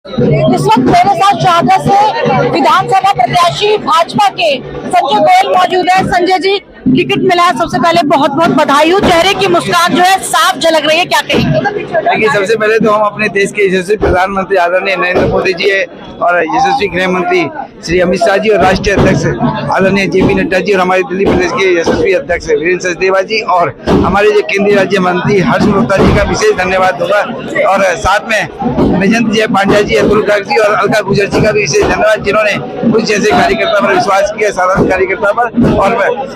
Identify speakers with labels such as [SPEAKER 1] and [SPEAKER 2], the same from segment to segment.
[SPEAKER 1] इस वक्त मेरे साथ शाहदरा से विधानसभा प्रत्याशी भाजपा के संजय गोयल मौजूद है। संजय जी, टिकट मिला है, सबसे पहले बहुत बहुत बधाई हो। चेहरे की मुस्कान जो है साफ झलक रही है, क्या कहेंगे?
[SPEAKER 2] देखिए, सबसे पहले तो हम अपने देश के यशस्वी प्रधानमंत्री आदरणीय नरेंद्र मोदी जी और यशस्वी गृह मंत्री श्री अमित शाह जी और राष्ट्रीय अध्यक्ष आदरणीय जेपी नड्डा जी और हमारे दिल्ली प्रदेश के यशस्वी अध्यक्ष वीरेंद्र सचदेवा जी और हमारे जो केंद्रीय राज्य मंत्री हर्ष मल्होत्रा जी का विशेष धन्यवाद दूंगा। और साथ में वैजयंत जय पांड्या जी, अतुल गर्ग जी और अलका गुजर जी का भी विशेष धन्यवाद, जिन्होंने कुछ जैसे कार्यकर्ता पर विश्वास किया, साधारण कार्यकर्ता पर। और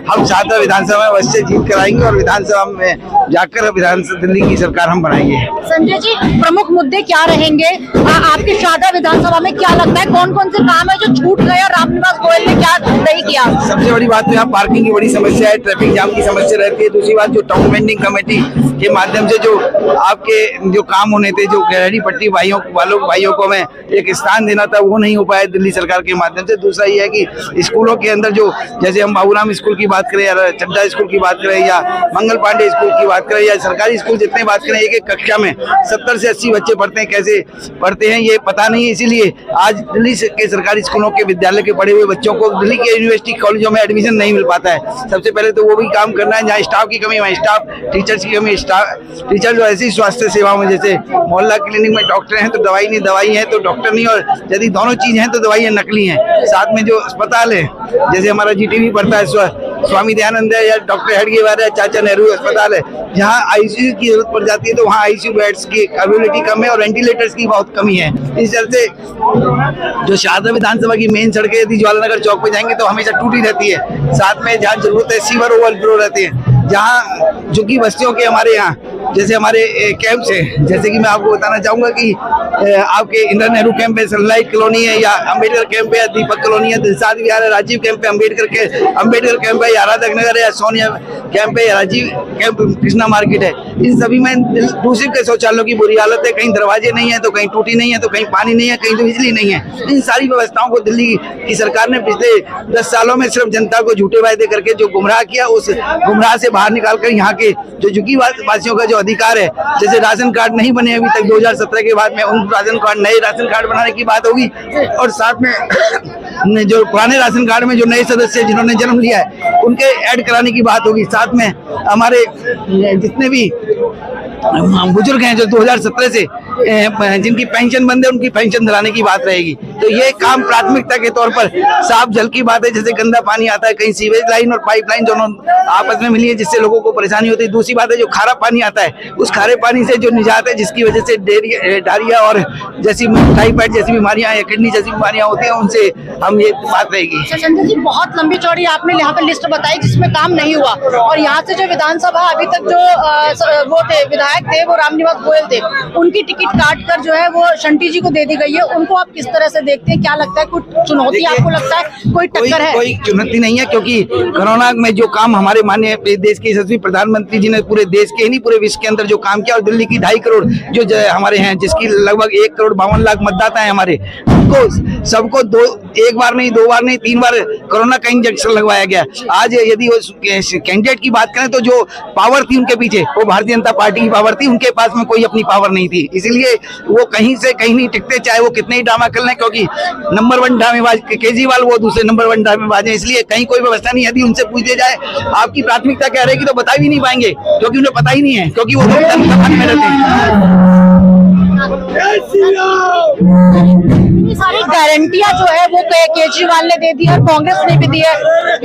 [SPEAKER 2] हम शाहदरा विधानसभा में अवश्य जीत कराएंगे और विधानसभा में जाकर विधानसभा दिल्ली की सरकार हम बनाएंगे।
[SPEAKER 1] संजय जी, प्रमुख मुद्दे क्या रहेंगे आपके शाहदरा विधानसभा में? क्या लगता है कौन कौन से काम है जो छूट गए और रामनिवास गोयल ने क्या नहीं किया?
[SPEAKER 2] सबसे बड़ी बात तो यहाँ पार्किंग की बड़ी समस्या है, ट्रैफिक जाम की समस्या रहती है। दूसरी बात, जो टाउन वेंडिंग कमेटी के माध्यम से जो आपके जो काम होने थे, जो गहरी पट्टी भाइयों को हमें एक स्थान देना था, वो नहीं हो पाया दिल्ली सरकार के माध्यम से। दूसरा ये है कि स्कूलों के अंदर जो, जैसे हम बाबूराम स्कूल की बात करें या चड्डा स्कूल की बात करें या मंगल पांडे स्कूल की बात करें या सरकारी स्कूल जितने बात करें, एक एक कक्षा में 70 से 80 बच्चे पढ़ते हैं। कैसे पढ़ते हैं ये पता नहीं है, इसीलिए आज दिल्ली के सरकारी स्कूलों के विद्यालय के पढ़े हुए बच्चों को दिल्ली के यूनिवर्सिटी कॉलेजों में एडमिशन नहीं मिल पाता है। सबसे पहले तो वो भी काम करना है, जहाँ स्टाफ की कमी वहाँ स्टाफ, टीचर्स की कमी, टीचर जो ऐसी स्वास्थ्य सेवाओं में, जैसे मोहल्ला क्लिनिक में डॉक्टर हैं तो दवाई नहीं, दवाई है तो डॉक्टर नहीं, और यदि दोनों चीज हैं तो दवाइयाँ नकली हैं। साथ में जो अस्पताल है, जैसे हमारा जीटीवी पड़ता है, स्वामी दयानंद है या डॉक्टर हेडगेवार है, चाचा नेहरू अस्पताल है, जहाँ आईसीयू की जरूरत पड़ जाती है तो वहाँ आईसीयू बेड्स की अवेलेबिलिटी कम है और वेंटिलेटर्स की बहुत कमी है। इस चलते जो शाहदरा विधानसभा की मेन सड़कें यदि ज्वालानगर चौक पे जाएंगे तो हमेशा टूटी रहती है। साथ में जहाँ जरूरत है सीवर ओवरफ्लो रहते हैं, जहाँ झुग्गी बस्तियों के हमारे यहाँ जैसे हमारे कैंप है, जैसे कि मैं आपको बताना चाहूंगा कि आपके इंदिरा नेहरू कैंप है, सनलाइट कॉलोनी है, या अम्बेडकर कैंप है, दीपक कॉलोनी है, दिलशाद विहार है, राजीव कैंप है, अम्बेडकर कैंप है, या आराधक नगर है, या सोनिया कैंप है, या राजीव कैंप, कृष्णा मार्केट है। इन सभी में दूसरे के शौचालयों की बुरी हालत है, कहीं दरवाजे नहीं है तो कहीं टूटी नहीं है तो कहीं पानी नहीं है, कहीं तो बिजली नहीं है। इन सारी व्यवस्थाओं को दिल्ली की सरकार ने पिछले 10 सालों में सिर्फ जनता को झूठे वायदे करके जो गुमराह किया, उस गुमराह से बाहर निकालकर यहाँ के जो झुग्गी वासियों का जो अधिकार है, जैसे राशन कार्ड नहीं बने अभी तक 2017 के बाद में, उन नए राशन कार्ड बनाने की बात होगी। और साथ में जो पुराने राशन कार्ड में जो नए सदस्य जिन्होंने जन्म लिया है उनके ऐड कराने की बात होगी। साथ में हमारे जितने भी बुजुर्ग हैं जो 2017 से जिनकी पेंशन बंद है, उनकी पेंशन दिलाने की बात रहेगी। तो ये काम प्राथमिकता के तौर पर साफ जल की बात है, जैसे गंदा पानी आता है, कहीं सीवेज लाइन और पाइपलाइन दोनों आपस में मिली है, जिससे लोगों को परेशानी होती है। दूसरी बात है जो खारा पानी आता है, उस खारे पानी से जो निजात है, जिसकी वजह से डायरिया और जैसी टाइफाइड जैसी बीमारियां या किडनी जैसी बीमारियां होती हैं, उनसे हम ये बात रहेगी।
[SPEAKER 1] संजय जी, बहुत लंबी चौड़ी आपने यहाँ पर लिस्ट बताई जिसमें काम नहीं हुआ, और यहाँ से जो विधानसभा अभी तक जो वो थे विधायक थे, वो रामनिवास गोयल थे, उनकी टिकट काट कर जो है वो शंटी जी को दे दी गई है। उनको आप किस तरह से देखते हैं? क्या लगता है कुछ चुनौती आपको लगता है, कोई टक्कर है?
[SPEAKER 2] कोई चुनौती नहीं है, क्योंकि कोरोना में जो काम हमारे माननीय देश के यशस्वी प्रधानमंत्री जी ने पूरे देश के ही नहीं पूरे विश्व के अंदर जो काम किया, और दिल्ली की 2.5 करोड़ जो हमारे हैं, जिसकी लगभग 1 करोड़ 52 लाख मतदाता है हमारे, उनको सबको एक बार नहीं, 2 बार नहीं, 3 बार कोरोना का इंजेक्शन लगवाया गया। आज यदि वो कैंडिडेट की बात करें तो जो पावर थी उनके पीछे, वो भारतीय जनता पार्टी की पावर थी, उनके पास में कोई अपनी पावर नहीं थी, इसीलिए वो कहीं से कहीं नहीं टिकते, चाहे वो कितने ही ड्रामा कर लें, क्योंकि नंबर 1 ड्रामेबाज केजरीवाल, वो दूसरे नंबर 1 ड्रामेबाज है, इसलिए कहीं कोई व्यवस्था नहीं। यदि उनसे पूछ दिया जाए आपकी प्राथमिकता क्या रहेगी तो बता भी नहीं पाएंगे, क्योंकि उन्हें पता ही नहीं है, क्योंकि वो में रहते हैं।
[SPEAKER 1] सारी गारंटियां जो है वो केजरीवाल ने दे दी है, कांग्रेस ने भी दी है।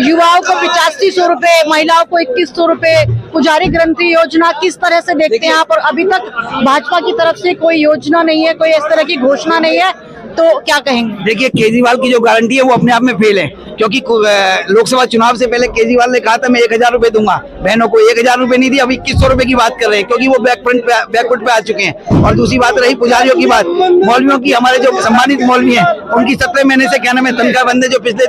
[SPEAKER 1] युवाओं को 8500 रुपए, महिलाओं को 2100 रुपए, पुजारी ग्रंथी योजना, किस तरह से देखते हैं आप? और अभी तक भाजपा की तरफ से कोई योजना नहीं है, कोई इस तरह की घोषणा नहीं है, तो क्या कहेंगे?
[SPEAKER 2] देखिए, केजरीवाल की जो गारंटी है वो अपने आप में फेल है, क्योंकि लोकसभा चुनाव से पहले केजरीवाल ने कहा था मैं 1000 रुपए दूंगा, बहनों को 1000 रुपए नहीं दिया, अब 2100 रुपए की बात कर रहे हैं, क्योंकि वो बैकफुट पे आ चुके हैं। और दूसरी बात रही पुजारियों की बात, मौलवियों की, हमारे जो सम्मानित मौलवी हैं उनकी 17 महीने से क्या नाम है तनख्वाह बंद है, जो पिछले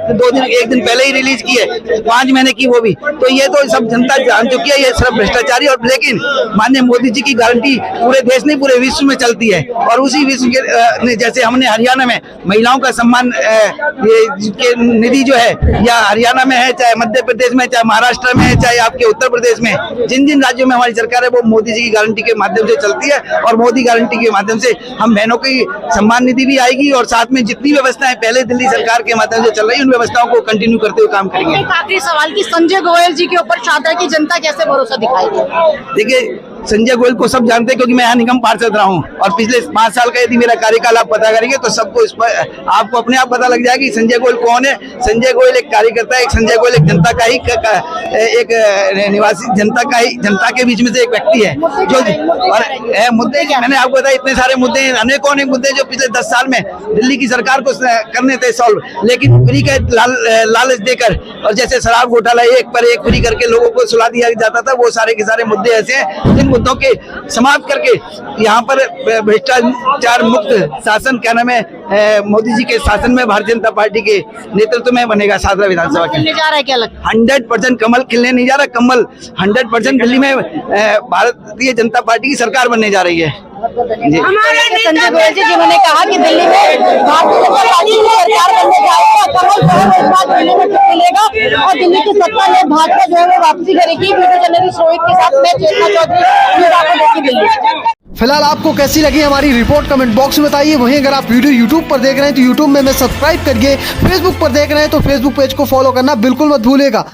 [SPEAKER 2] 1 दिन पहले ही रिलीज की है, 5 महीने की वो भी। तो ये तो सब जनता जान चुकी है, ये सिर्फ भ्रष्टाचारी। और लेकिन माननीय मोदी जी की गारंटी पूरे देश नहीं पूरे विश्व में चलती है, और उसी विश्व के जैसे हमने हरियाणा हरियाणा में महिलाओं का सम्मान ये के निधि जो है, या हरियाणा में है, चाहे मध्य प्रदेश में, चाहे महाराष्ट्र में है, चाहे आपके उत्तर प्रदेश में, जिन जिन राज्यों में हमारी सरकार है वो मोदी जी की गारंटी के माध्यम से चलती है। और मोदी गारंटी के माध्यम से हम बहनों की सम्मान निधि भी आएगी, और साथ में जितनी व्यवस्थाएं पहले दिल्ली सरकार के माध्यम से चल रही है उन व्यवस्थाओं को कंटिन्यू करते हुए काम करेंगे।
[SPEAKER 1] एक आखिरी सवाल की संजय गोयल जी के ऊपर शारदा की जनता कैसे भरोसा दिखाएगी?
[SPEAKER 2] देखिए, संजय गोयल को सब जानते हैं क्योंकि मैं यहाँ निगम पार्षद रहा हूँ, और पिछले 5 साल का यदि मेरा कार्यकाल आप पता करेंगे तो सबको इस पर आपको अपने आप पता लग जाएगा कि संजय गोयल कौन है। संजय गोयल एक कार्यकर्ता है, एक संजय गोयल एक जनता का ही एक निवासी जनता के बीच में से एक व्यक्ति है जो और मुद्दे मैंने आपको बताया, इतने सारे मुद्दे हैं, अनेकों मुद्दे जो पिछले 10 साल में दिल्ली की सरकार को करने थे सॉल्व, लेकिन फ्री का लालच देकर, और जैसे शराब घोटाला एक पर एक फ्री करके लोगों को सुला दिया जाता था, वो सारे के सारे मुद्दे ऐसे हैं जिन मुद्दों के समाप्त करके यहाँ पर भ्रष्टाचार मुक्त शासन, क्या नाम है, मोदी जी के शासन में भारतीय जनता पार्टी के नेतृत्व में बनेगा शारदा विधानसभा के।
[SPEAKER 1] जा रहा है क्या लगता है?
[SPEAKER 2] 100% कमल खिलने नहीं जा रहा, कमल 100% दिल्ली में भारतीय जनता पार्टी की सरकार बनने जा रही है। जी।
[SPEAKER 1] संजय गोयल जी जिन्होंने कहा कि दिल्ली में भारतीय जनता पार्टी की सरकार बनने जा रही है, कमल जो है वो इस बार दिल्ली में मिलेगा और दिल्ली की सत्ता में भाजपा जो है वो वापसी करेगी। वीडियो जर्नलिस्ट रोहित के साथ मैं चेतना चौधरी, न्यूज़ आपको देखी दिल्ली।
[SPEAKER 3] फिलहाल आपको कैसी लगी हमारी रिपोर्ट कमेंट बॉक्स में बताइए। वहीं अगर आप वीडियो यूट्यूब पर देख रहे हैं तो यूट्यूब में सब्सक्राइब करिए, फेसबुक पर देख रहे हैं तो फेसबुक पेज को फॉलो करना बिल्कुल मत भूलिएगा।